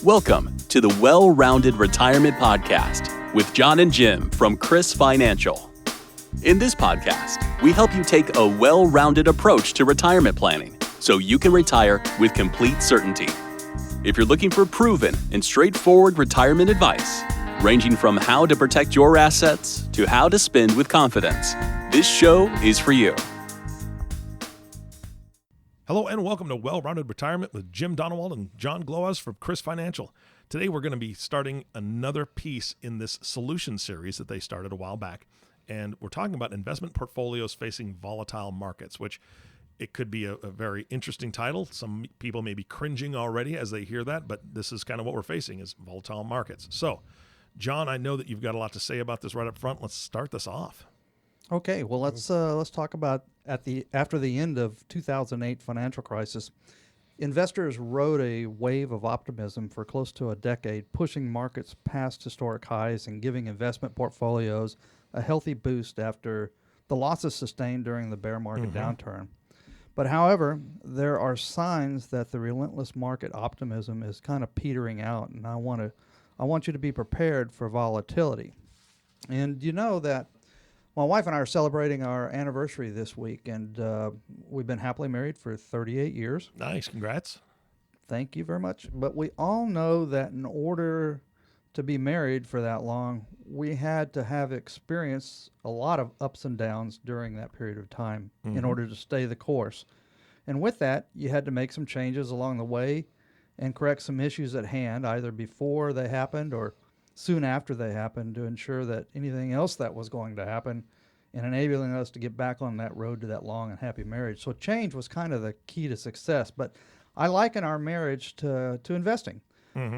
Welcome to the Well-Rounded Retirement Podcast with John and Jim from CRIS Financial. In this podcast, we help you take a well-rounded approach to retirement planning so you can retire with complete certainty. If you're looking for proven and straightforward retirement advice, ranging from how to protect your assets to how to spend with confidence, this show is for you. Hello and welcome to Well-Rounded Retirement with Jim Donewald and John Glowacz from CRIS Financial. Today we're going to be starting another piece in this solution series that they started a while back. And we're talking about investment portfolios facing volatile markets, which it could be a very interesting title. Some people may be cringing already as they hear that, but this is kind of what we're facing is volatile markets. So, John, I know that you've got a lot to say about this right up front. Let's start this off. Okay, well let's talk about after the end of 2008 financial crisis, investors rode a wave of optimism for close to a decade, pushing markets past historic highs and giving investment portfolios a healthy boost after the losses sustained during the bear market downturn. But however, there are signs that the relentless market optimism is kind of petering out, and I want you to be prepared for volatility. And you know that my wife and I are celebrating our anniversary this week, and we've been happily married for 38 years. Nice, congrats. Thank you very much. But we all know that in order to be married for that long, we had to have experienced a lot of ups and downs during that period of time in order to stay the course. And with that, you had to make some changes along the way and correct some issues at hand, either before they happened or soon after they happened, to ensure that anything else that was going to happen and enabling us to get back on that road to that long and happy marriage. So change was kind of the key to success. But I liken our marriage to investing.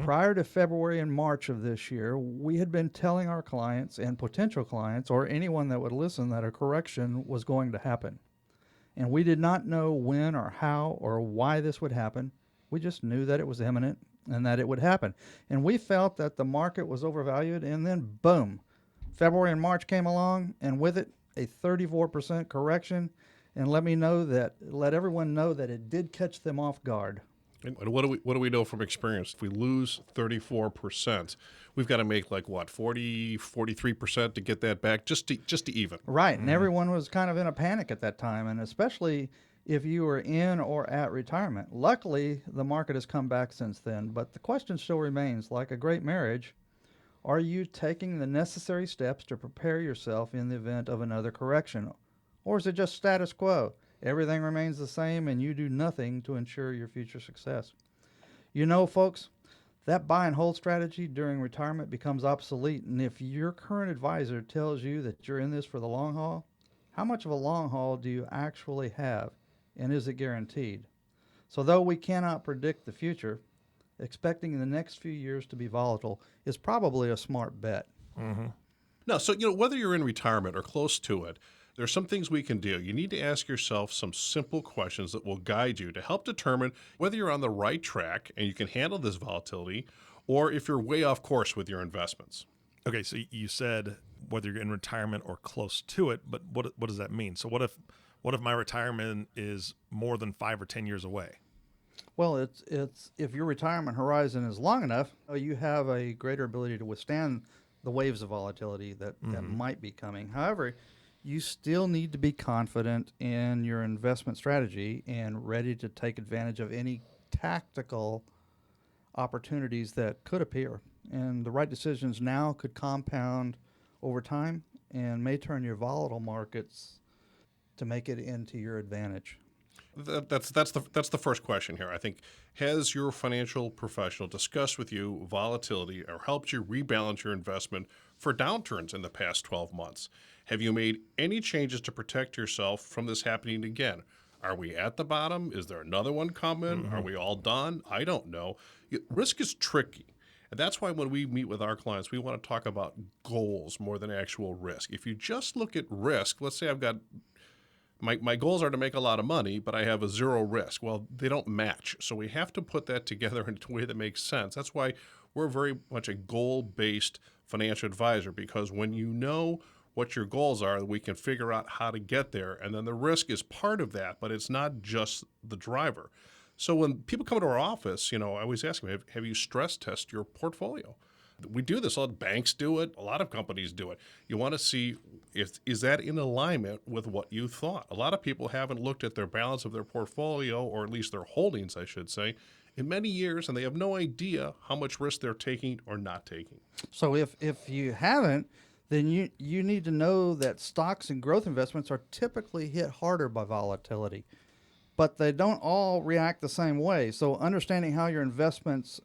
Prior to February and March of this year, we had been telling our clients and potential clients or anyone that would listen that a correction was going to happen. And we did not know when or how or why this would happen. We just knew that it was imminent and that it would happen. And we felt that the market was overvalued, and then boom, February and March came along, and with it, a 34% correction. And let everyone know that it did catch them off guard. And what do we know from experience? If we lose 34%, we've got to make 43% to get that back, just to even. Right, and everyone was kind of in a panic at that time, and especially if you were in or at retirement. Luckily, the market has come back since then, but the question still remains, like a great marriage, are you taking the necessary steps to prepare yourself in the event of another correction? Or is it just status quo? Everything remains the same and you do nothing to ensure your future success. You know, folks, that buy and hold strategy during retirement becomes obsolete, and if your current advisor tells you that you're in this for the long haul, how much of a long haul do you actually have? And is it guaranteed? So though we cannot predict the future, expecting the next few years to be volatile is probably a smart bet. No, so whether you're in retirement or close to it, there's some things we can do. You need to ask yourself some simple questions that will guide you to help determine whether you're on the right track and you can handle this volatility, or if you're way off course with your investments. Okay, so you said whether you're in retirement or close to it, but what does that mean? So what if my retirement is more than 5 or 10 years away? Well, it's if your retirement horizon is long enough, you have a greater ability to withstand the waves of volatility that might be coming. However, you still need to be confident in your investment strategy and ready to take advantage of any tactical opportunities that could appear. And the right decisions now could compound over time and may turn your volatile markets to make it into your advantage. That's the first question here. I think, has your financial professional discussed with you volatility or helped you rebalance your investment for downturns in the past 12 months? Have you made any changes to protect yourself from this happening again? Are we at the bottom? Is there another one coming? Are we all done? I don't know. Risk is tricky. And that's why when we meet with our clients, we want to talk about goals more than actual risk. If you just look at risk, let's say I've got my goals are to make a lot of money, but I have a zero risk. Well, they don't match. So we have to put that together in a way that makes sense. That's why we're very much a goal-based financial advisor, because when you know what your goals are, we can figure out how to get there. And then the risk is part of that, but it's not just the driver. So when people come to our office, I always ask them, have you stress test your portfolio? We do this. All banks do it. A lot of companies do it. You want to see is that in alignment with what you thought. A lot of people haven't looked at their balance of their portfolio, or at least their holdings, I should say, in many years, and they have no idea how much risk they're taking or not taking. So if you haven't, then you need to know that stocks and growth investments are typically hit harder by volatility, but they don't all react the same way. So understanding how your investments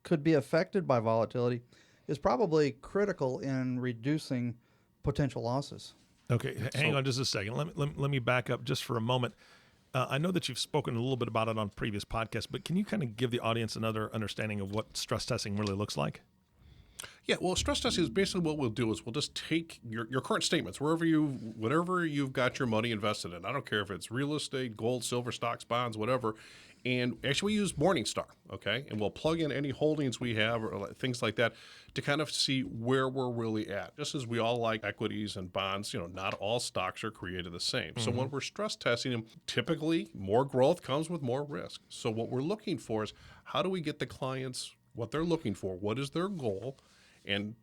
could be affected by volatility is probably critical in reducing potential losses. Okay, hang on just a second. Let me back up just for a moment. I know that you've spoken a little bit about it on previous podcasts, but can you kind of give the audience another understanding of what stress testing really looks like? Yeah, well, stress testing is basically what we'll do is we'll just take your current statements, whatever you've got your money invested in. I don't care if it's real estate, gold, silver, stocks, bonds, whatever. And actually we use Morningstar, okay? And we'll plug in any holdings we have or things like that to kind of see where we're really at. Just as we all like equities and bonds, not all stocks are created the same. So when we're stress testing them, typically more growth comes with more risk. So what we're looking for is how do we get the clients what they're looking for? What is their goal? And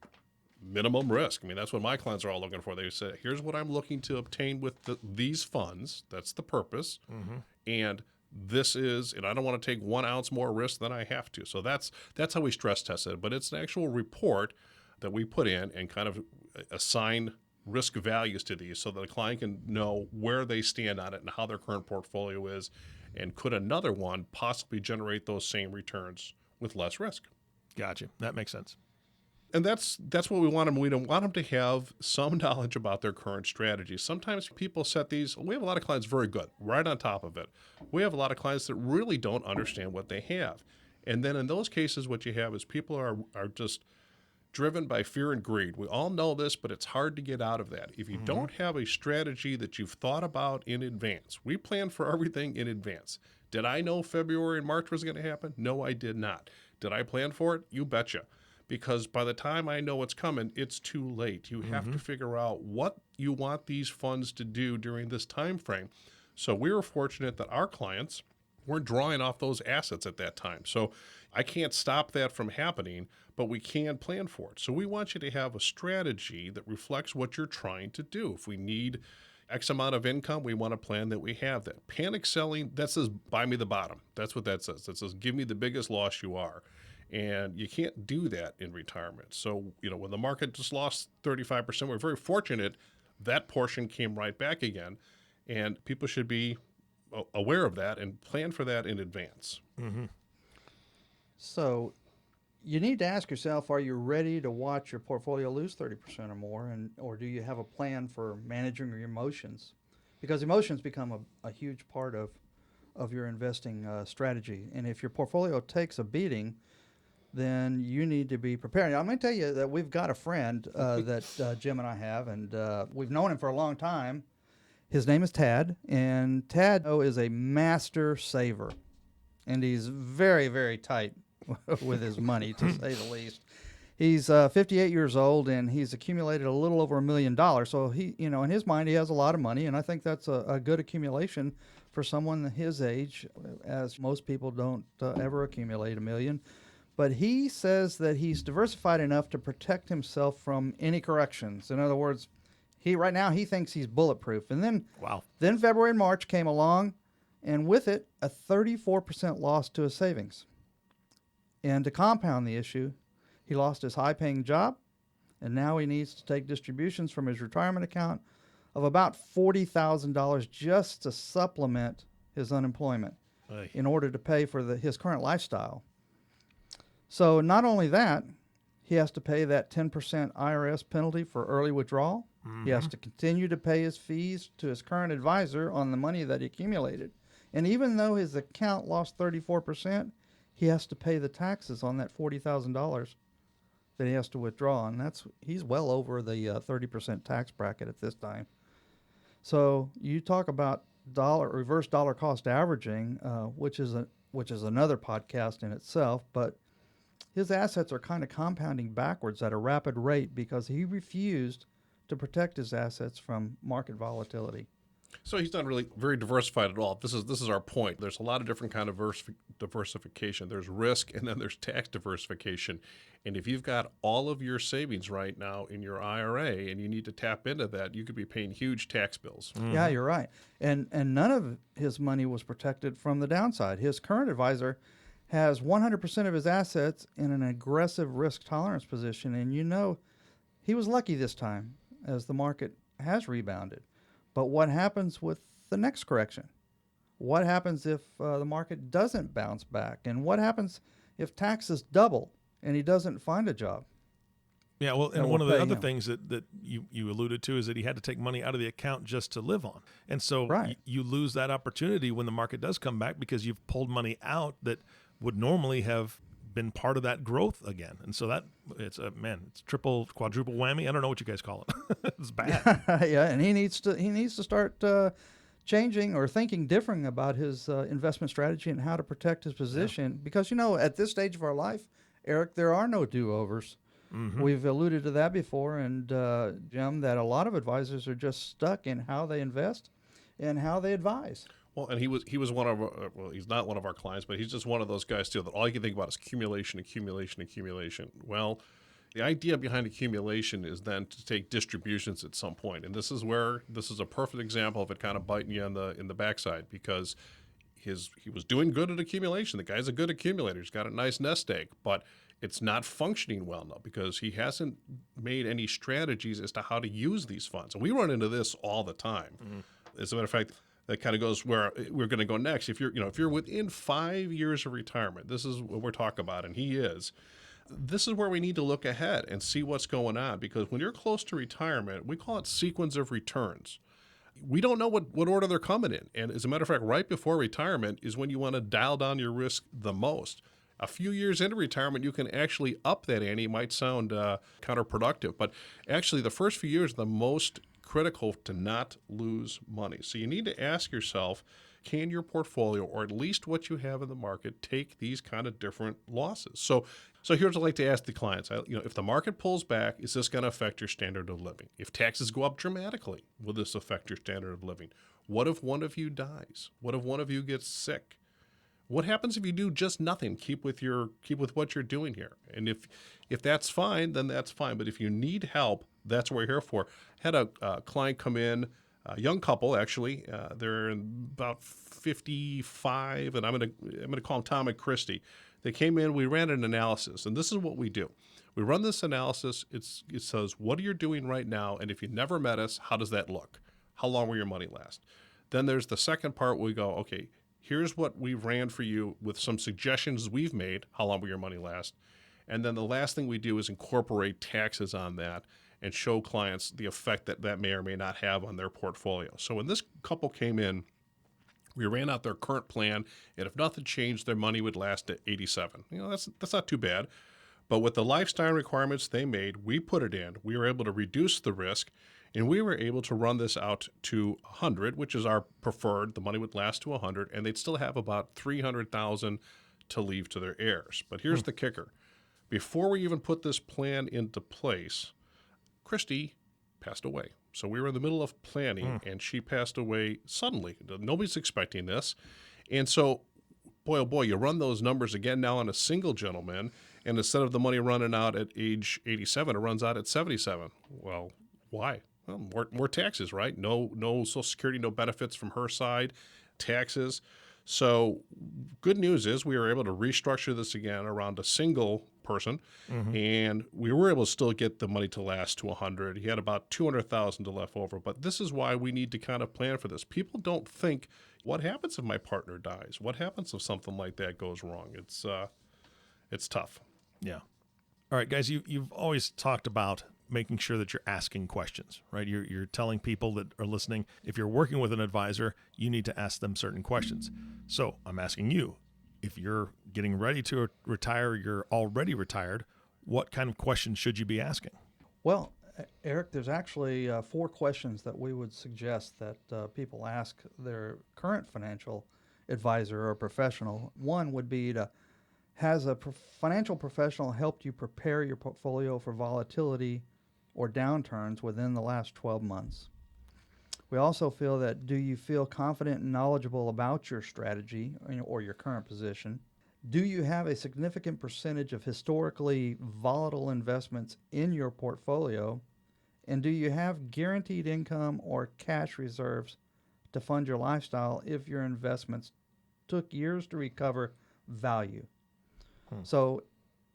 minimum risk. I mean, that's what my clients are all looking for. They say, here's what I'm looking to obtain with these funds. That's the purpose. And this is, and I don't want to take 1 ounce more risk than I have to. So that's how we stress test it. But it's an actual report that we put in and kind of assign risk values to these so that the client can know where they stand on it and how their current portfolio is, and could another one possibly generate those same returns with less risk. Gotcha. That makes sense. And that's what we want them. We don't want them to have some knowledge about their current strategy. Sometimes people set these. We have a lot of clients very good, right on top of it. We have a lot of clients that really don't understand what they have. And then in those cases, what you have is people are just driven by fear and greed. We all know this, but it's hard to get out of that. If you don't have a strategy that you've thought about in advance, we plan for everything in advance. Did I know February and March was going to happen? No, I did not. Did I plan for it? You betcha. Because by the time I know what's coming, it's too late. You have to figure out what you want these funds to do during this time frame. So we were fortunate that our clients weren't drawing off those assets at that time. So I can't stop that from happening, but we can plan for it. So we want you to have a strategy that reflects what you're trying to do. If we need X amount of income, we want a plan that we have that. Panic selling, that says buy me the bottom. That's what that says. That says give me the biggest loss you are. And you can't do that in retirement. So, when the market just lost 35%, we're very fortunate that portion came right back again. And people should be aware of that and plan for that in advance. So you need to ask yourself, are you ready to watch your portfolio lose 30% or more? Or do you have a plan for managing your emotions? Because emotions become a huge part of your investing strategy. And if your portfolio takes a beating, then you need to be prepared. I'm going to tell you that we've got a friend that Jim and I have, and we've known him for a long time. His name is Tad, and Tad is a master saver, and he's very, very tight with his money, to say the least. He's 58 years old, and he's accumulated a little over $1 million. So he, in his mind, he has a lot of money, and I think that's a good accumulation for someone his age, as most people don't ever accumulate $1 million. But he says that he's diversified enough to protect himself from any corrections. In other words, right now he thinks he's bulletproof. And then February and March came along, and with it, a 34% loss to his savings. And to compound the issue, he lost his high-paying job, and now he needs to take distributions from his retirement account of about $40,000 just to supplement his unemployment in order to pay for his current lifestyle. So not only that, he has to pay that 10% IRS penalty for early withdrawal. He has to continue to pay his fees to his current advisor on the money that he accumulated. And even though his account lost 34%, he has to pay the taxes on that $40,000 that he has to withdraw. And he's well over the 30% tax bracket at this time. So you talk about reverse dollar cost averaging, which is another podcast in itself, but his assets are kind of compounding backwards at a rapid rate because he refused to protect his assets from market volatility. So he's not really very diversified at all. This is our point. There's a lot of different kind of diversification. There's risk, and then there's tax diversification. And if you've got all of your savings right now in your IRA and you need to tap into that, you could be paying huge tax bills. Yeah, you're right. And none of his money was protected from the downside. His current advisor has 100% of his assets in an aggressive risk tolerance position, and he was lucky this time as the market has rebounded. But what happens with the next correction? What happens if the market doesn't bounce back? And what happens if taxes double and he doesn't find a job? Yeah, well, and we'll one of the pay other him. things that you alluded to is that he had to take money out of the account just to live on. And so Right. you lose that opportunity when the market does come back because you've pulled money out that would normally have been part of that growth again. And so it's triple, quadruple whammy. I don't know what you guys call it. It's bad. Yeah, and he needs to start changing or thinking different about his investment strategy and how to protect his position. Because at this stage of our life, Eric, there are no do-overs. We've alluded to that before, and Jim, that a lot of advisors are just stuck in how they invest and how they advise. Well, and he was one of he's not one of our clients, but he's just one of those guys too that all you can think about is accumulation, accumulation, accumulation. Well, the idea behind accumulation is then to take distributions at some point, and this is a perfect example of it kind of biting you in the backside because he was doing good at accumulation. The guy's a good accumulator. He's got a nice nest egg, but it's not functioning well now because he hasn't made any strategies as to how to use these funds. And we run into this all the time. As a matter of fact, that kind of goes where we're going to go next. If you're within 5 years of retirement, this is what we're talking about, and he is. This is where we need to look ahead and see what's going on because when you're close to retirement, we call it sequence of returns. We don't know what order they're coming in. And as a matter of fact, right before retirement is when you want to dial down your risk the most. A few years into retirement, you can actually up that ante. It might sound counterproductive, but actually the first few years are the most critical to not lose money. So you need to ask yourself, can your portfolio, or at least what you have in the market, take these kind of different losses? So here's what I like to ask the clients. If the market pulls back, is this going to affect your standard of living? If taxes go up dramatically, will this affect your standard of living? What if one of you dies? What if one of you gets sick? What happens if you do just nothing? Keep with what you're doing here. And if that's fine, then that's fine. But if you need help, that's what we're here for. Had a client come in, a young couple actually. They're about 55, and I'm gonna call them Tom and Christy. They came in. We ran an analysis, and this is what we do. We run this analysis. It says what are you doing right now, and if you never met us, how does that look? How long will your money last? Then there's the second part where we go, okay, here's what we ran for you with some suggestions we've made. How long will your money last? And then the last thing we do is incorporate taxes on that and show clients the effect that may or may not have on their portfolio. So when this couple came in, we ran out their current plan, and if nothing changed, their money would last to 87. That's not too bad. But with the lifestyle requirements they made, we put it in. We were able to reduce the risk, and we were able to run this out to 100, which is our preferred. The money would last to 100, and they'd still have about $300,000 to leave to their heirs. But here's the kicker. Before we even put this plan into place, Christy passed away. So we were in the middle of planning, and she passed away suddenly. Nobody's expecting this. And so, boy, oh boy, you run those numbers again now on a single gentleman, and instead of the money running out at age 87, it runs out at 77. Well, why? Well, more taxes, right? No Social Security, no benefits from her side, taxes. So good news is we were able to restructure this again around a single person, and we were able to still get the money to last to 100. He had about $200,000 left over, but this is why we need to kind of plan for this. People don't think, what happens if my partner dies? What happens if something like that goes wrong? It's tough. Yeah. All right, guys, you've always talked about making sure that you're asking questions, right? You're telling people that are listening, if you're working with an advisor, you need to ask them certain questions. So I'm asking you, if you're getting ready to retire, you're already retired, what kind of questions should you be asking? Well, Eric, there's actually 4 questions that we would suggest that people ask their current financial advisor or professional. One would be has a financial professional helped you prepare your portfolio for volatility or downturns within the last 12 months? We also feel that, do you feel confident and knowledgeable about your strategy or your current position? Do you have a significant percentage of historically volatile investments in your portfolio? And do you have guaranteed income or cash reserves to fund your lifestyle if your investments took years to recover value? So,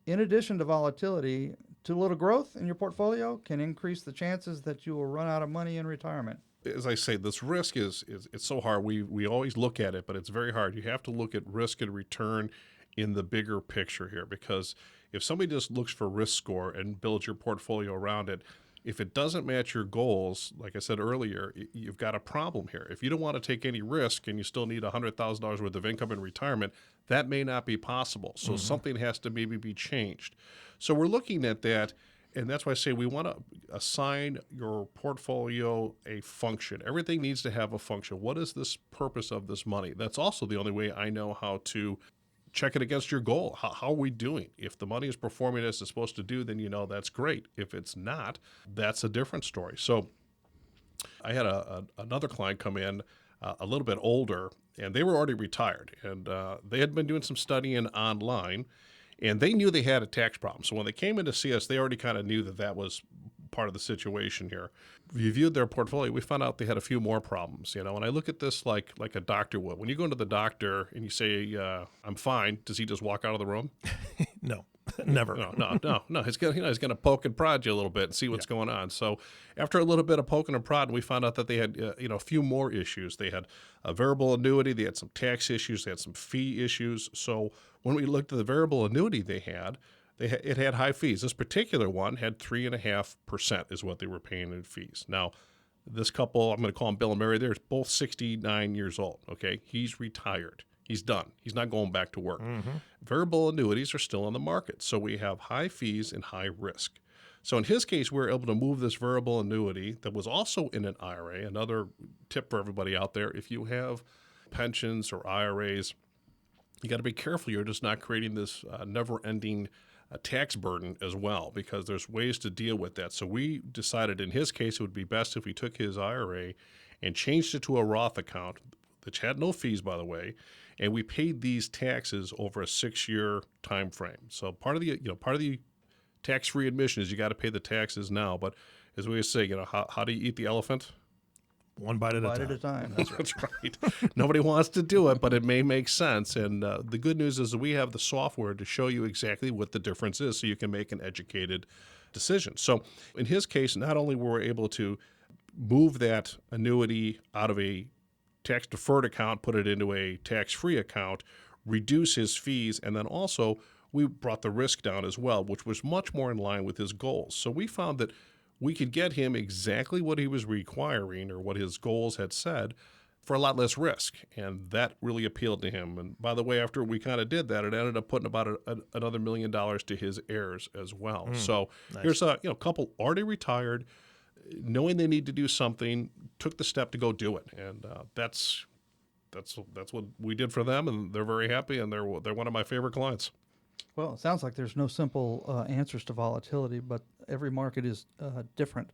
in addition to volatility, too little growth in your portfolio can increase the chances that you will run out of money in retirement. As I say, this risk is it's so hard. We always look at it, but it's very hard. You have to look at risk and return in the bigger picture here, because if somebody just looks for risk score and builds your portfolio around it, if it doesn't match your goals, like I said earlier, you've got a problem here. If you don't want to take any risk and you still need $100,000 worth of income in retirement, that may not be possible. So something has to maybe be changed. So we're looking at that, and that's why I say we want to assign your portfolio a function. Everything needs to have a function. What is this purpose of this money? That's also the only way I know how to check it against your goal. How are we doing? If the money is performing as it's supposed to do, then you know that's great. If it's not, that's a different story. So I had another client come in a little bit older, and they were already retired, and they had been doing some studying online, and they knew they had a tax problem. So when they came in to see us, they already kind of knew that that was part of the situation here. We viewed their portfolio. We found out they had a few more problems, and I look at this like a doctor would. When you go into the doctor and you say, I'm fine, does he just walk out of the room? No, never. No. He's gonna poke and prod you a little bit and see what's going on. So after a little bit of poking and prodding, we found out that they had a few more issues. They had a variable annuity. They had some tax issues. They had some fee issues. So when we looked at the variable annuity they had, it had high fees. This particular one had 3.5% is what they were paying in fees. Now, this couple, I'm going to call them Bill and Mary, they're both 69 years old, okay? He's retired. He's done. He's not going back to work. Variable annuities are still on the market, so we have high fees and high risk. So in his case, we were able to move this variable annuity that was also in an IRA. Another tip for everybody out there, if you have pensions or IRAs, you got to be careful you're just not creating this never-ending tax burden as well, because there's ways to deal with that. So we decided in his case it would be best if we took his IRA and changed it to a Roth account, which had no fees, by the way, and we paid these taxes over a 6-year time frame. So part of the tax-free admission is you got to pay the taxes now. But as we say, how do you eat the elephant? One bite at a time. That's right. Nobody wants to do it, but it may make sense. And the good news is that we have the software to show you exactly what the difference is so you can make an educated decision. So in his case, not only were we able to move that annuity out of a tax-deferred account, put it into a tax-free account, reduce his fees, and then also we brought the risk down as well, which was much more in line with his goals. So we found that we could get him exactly what he was requiring or what his goals had said for a lot less risk. And that really appealed to him. And by the way, after we kind of did that, it ended up putting about another $1 million to his heirs as well. So nice. Here's a couple already retired, knowing they need to do something, took the step to go do it. And that's what we did for them. And they're very happy. And they're one of my favorite clients. Well, it sounds like there's no simple answers to volatility, but every market is different,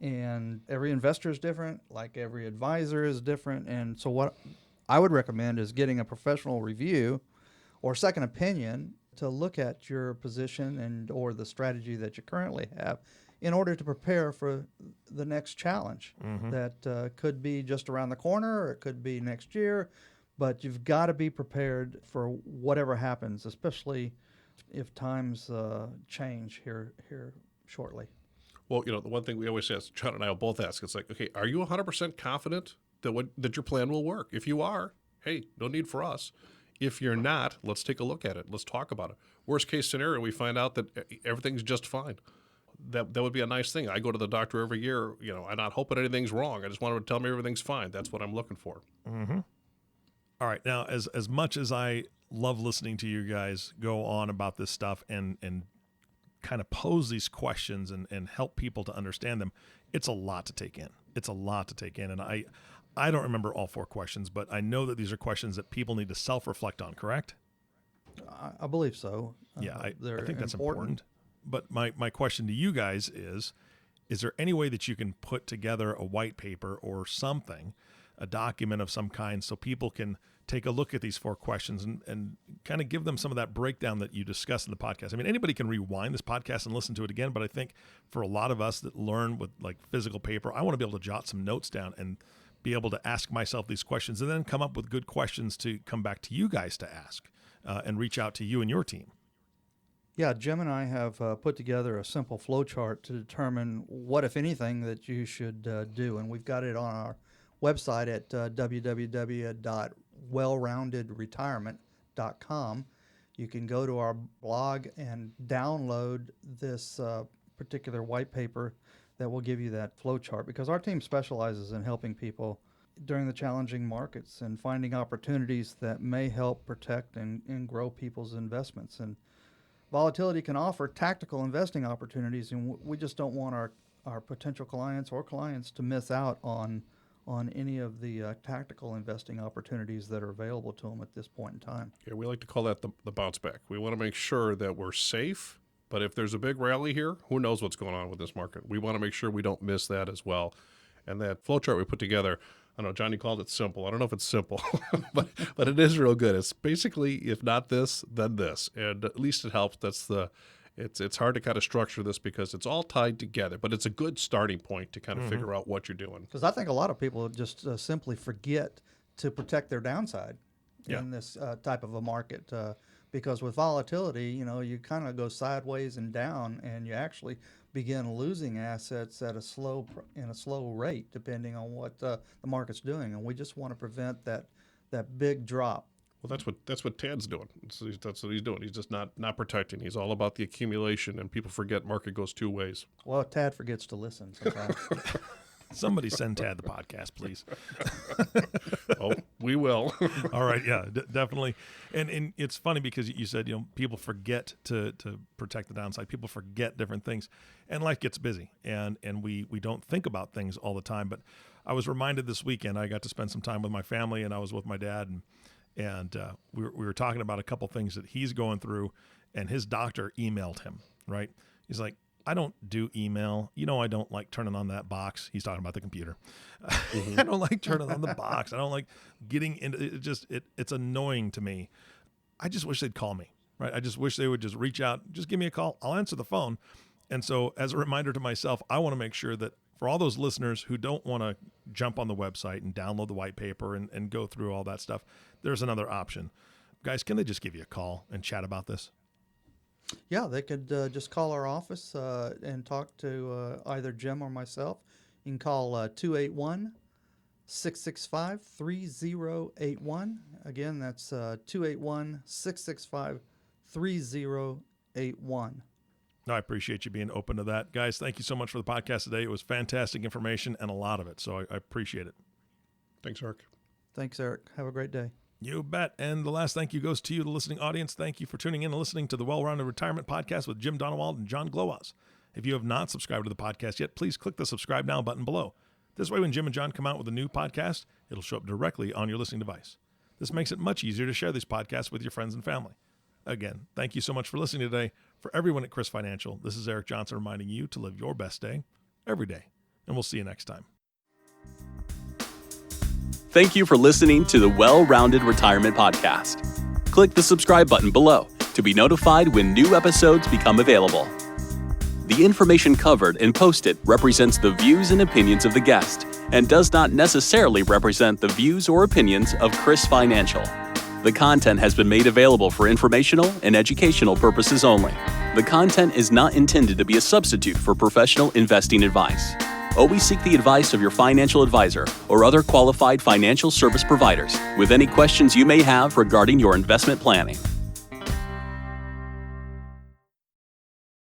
and every investor is different, like every advisor is different. And so what I would recommend is getting a professional review or second opinion to look at your position or the strategy that you currently have in order to prepare for the next challenge that could be just around the corner, or it could be next year. But you've got to be prepared for whatever happens, especially if times change here shortly. Well, the one thing we always ask, John and I will both ask, it's like, okay, are you 100% confident that your plan will work? If you are, hey, no need for us. If you're not, let's take a look at it. Let's talk about it. Worst case scenario, we find out that everything's just fine. That would be a nice thing. I go to the doctor every year, I'm not hoping anything's wrong. I just want him to tell me everything's fine. That's what I'm looking for. All right. Now, as much as I love listening to you guys go on about this stuff and kind of pose these questions and help people to understand them, it's a lot to take in. And I don't remember all 4 questions, but I know that these are questions that people need to self-reflect on, correct? I believe so. Yeah, I think that's important. But my question to you guys is, is there any way that you can put together a white paper or something, a document of some kind, so people can take a look at these 4 questions and kind of give them some of that breakdown that you discussed in the podcast? I mean, anybody can rewind this podcast and listen to it again, but I think for a lot of us that learn with like physical paper, I want to be able to jot some notes down and be able to ask myself these questions and then come up with good questions to come back to you guys to ask and reach out to you and your team. Yeah, Jim and I have put together a simple flow chart to determine what, if anything, that you should do. And we've got it on our website at www.wellroundedretirement.com. You can go to our blog and download this particular white paper that will give you that flow chart, because our team specializes in helping people during the challenging markets and finding opportunities that may help protect and grow people's investments. And Volatility can offer tactical investing opportunities, and we just don't want our potential clients to miss out on any of the tactical investing opportunities that are available to them at this point in time. Yeah, we like to call that the bounce back. We want to make sure that we're safe, but if there's a big rally here, who knows what's going on with this market? We want to make sure we don't miss that as well. And that flowchart we put together, I know Johnny called it simple. I don't know if it's simple, but it is real good. It's basically, if not this, then this, and at least it helps. It's hard to kind of structure this because it's all tied together, but it's a good starting point to kind of figure out what you're doing. Because I think a lot of people just simply forget to protect their downside in this type of a market. Because with volatility, you kind of go sideways and down, and you actually begin losing assets at a slow rate, depending on what the market's doing. And we just want to prevent that big drop. Well, that's what Tad's doing. That's what he's doing. He's just not protecting. He's all about the accumulation, and people forget market goes 2 ways. Well, Tad forgets to listen sometimes. Somebody send Tad the podcast, please. Oh, we will. All right, yeah, definitely. And it's funny because you said, people forget to protect the downside. People forget different things, and life gets busy, and we don't think about things all the time. But I was reminded this weekend, I got to spend some time with my family, and I was with my dad, and we were talking about a couple things that he's going through, and his doctor emailed him, right? He's like, I don't do email. I don't like turning on that box. He's talking about the computer. I don't like turning on the box. I don't like getting into it. It's annoying to me. I just wish they'd call me, right? I just wish they would just reach out, just give me a call. I'll answer the phone. And so as a reminder to myself, I want to make sure that for all those listeners who don't want to jump on the website and download the white paper and go through all that stuff, there's another option. Guys, can they just give you a call and chat about this? Yeah, they could just call our office and talk to either Jim or myself. You can call 281-665-3081. Again, that's 281-665-3081. No, I appreciate you being open to that. Guys, thank you so much for the podcast today. It was fantastic information and a lot of it, so I appreciate it. Thanks, Eric. Thanks, Eric. Have a great day. You bet. And the last thank you goes to you, the listening audience. Thank you for tuning in and listening to the Well-Rounded Retirement Podcast with Jim Donewald and John Glowacz. If you have not subscribed to the podcast yet, please click the subscribe now button below. This way, when Jim and John come out with a new podcast, it'll show up directly on your listening device. This makes it much easier to share these podcasts with your friends and family. Again, thank you so much for listening today. For everyone at CRIS Financial, this is Eric Johnson reminding you to live your best day every day. And we'll see you next time. Thank you for listening to the Well-Rounded Retirement Podcast. Click the subscribe button below to be notified when new episodes become available. The information covered and posted represents the views and opinions of the guest and does not necessarily represent the views or opinions of CRIS Financial. The content has been made available for informational and educational purposes only. The content is not intended to be a substitute for professional investing advice. Always seek the advice of your financial advisor or other qualified financial service providers with any questions you may have regarding your investment planning.